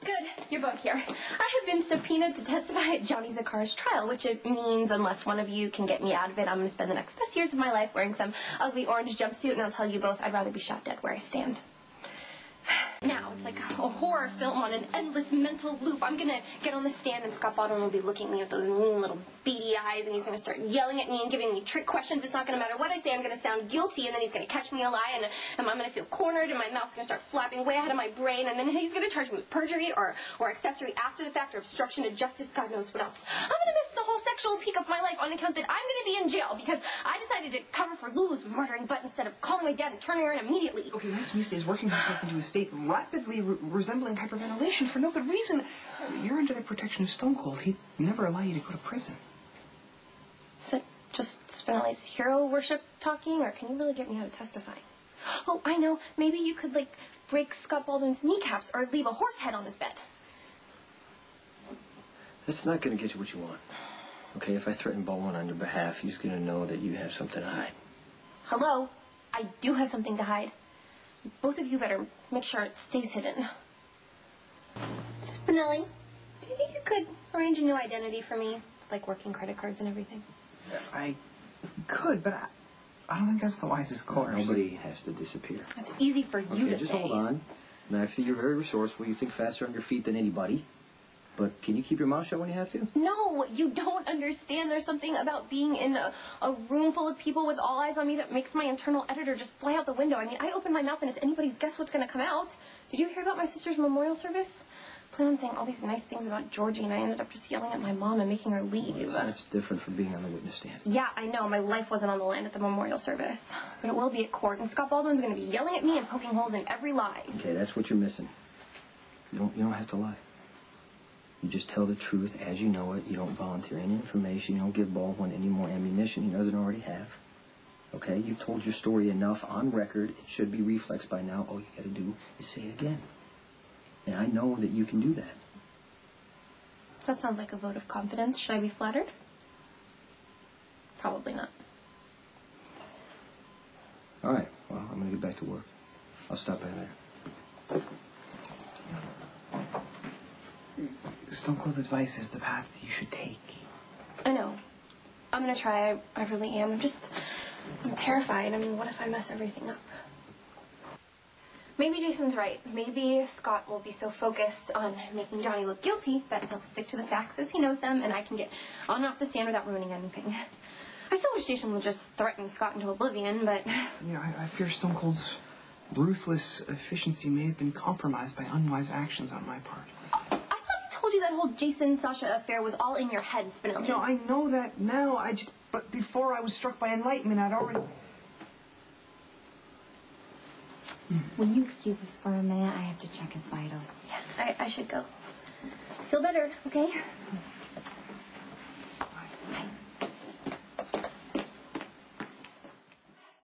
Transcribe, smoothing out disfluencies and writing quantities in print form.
Good. You're both here. I have been subpoenaed to testify at Johnny Zakhar's trial, which it means unless one of you can get me out of it, I'm going to spend the next best years of my life wearing some ugly orange jumpsuit, and I'll tell you both, I'd rather be shot dead where I stand. Now, it's like a horror film on an endless mental loop. I'm going to get on the stand, and Scott Baldwin will be looking at me with those little beady eyes, and he's going to start yelling at me and giving me trick questions. It's not going to matter what I say. I'm going to sound guilty, and then he's going to catch me in a lie, and I'm going to feel cornered, and my mouth's going to start flapping way ahead of my brain, and then he's going to charge me with perjury or accessory after the fact or obstruction to justice, God knows what else. I'm going to miss the whole sexual peak of my life on account that I'm going to be in jail because I decided to cover for Lulu's murdering butt instead of calling my dad and turning her in immediately. Okay, Maxie is working herself into a state rapidly resembling hyperventilation for no good reason. You're under the protection of Stone Cold. He'd never allow you to go to prison. Is it just Spinelli's hero worship talking, or can you really get me out of testifying? Oh, I know. Maybe you could, like, break Scott Baldwin's kneecaps or leave a horse head on his bed. That's not going to get you what you want. Okay, if I threaten Baldwin on your behalf, he's going to know that you have something to hide. Hello? I do have something to hide. Both of you better make sure it stays hidden. Spinelli, do you think you could arrange a new identity for me? Like working credit cards and everything? I could, but I don't think that's the wisest course. Nobody has to disappear. That's easy for you to just say. Hold on. Maxie, you're very resourceful. You think faster on your feet than anybody. But can you keep your mouth shut when you have to? No, you don't understand. There's something about being in a room full of people with all eyes on me that makes my internal editor just fly out the window. I mean, I open my mouth and it's anybody's guess what's going to come out. Did you hear about my sister's memorial service? I planned on saying all these nice things about Georgie, and I ended up just yelling at my mom and making her leave. Well, that's different from being on the witness stand. Yeah, I know. My life wasn't on the line at the memorial service. But it will be at court, and Scott Baldwin's going to be yelling at me and poking holes in every lie. Okay, that's what you're missing. You don't have to lie. You just tell the truth as you know it. You don't volunteer any information. You don't give Baldwin any more ammunition he doesn't already have. Okay? You've told your story enough on record. It should be reflexed by now. All you got to do is say it again. And I know that you can do that. That sounds like a vote of confidence. Should I be flattered? Probably not. All right. Well, I'm going to get back to work. I'll stop by there. Stone Cold's advice is the path you should take. I know. I'm going to try. I really am. I'm terrified. I mean, what if I mess everything up? Maybe Jason's right. Maybe Scott will be so focused on making Johnny look guilty that he'll stick to the facts as he knows them, and I can get on and off the stand without ruining anything. I still wish Jason would just threaten Scott into oblivion, but... You know, I fear Stone Cold's ruthless efficiency may have been compromised by unwise actions on my part. I thought I told you that whole Jason-Sasha affair was all in your head, Spinelli. No, I know that now. But before I was struck by enlightenment, I'd already... Will you excuse us for a minute? I have to check his vitals. Yeah, I should go. Feel better, okay?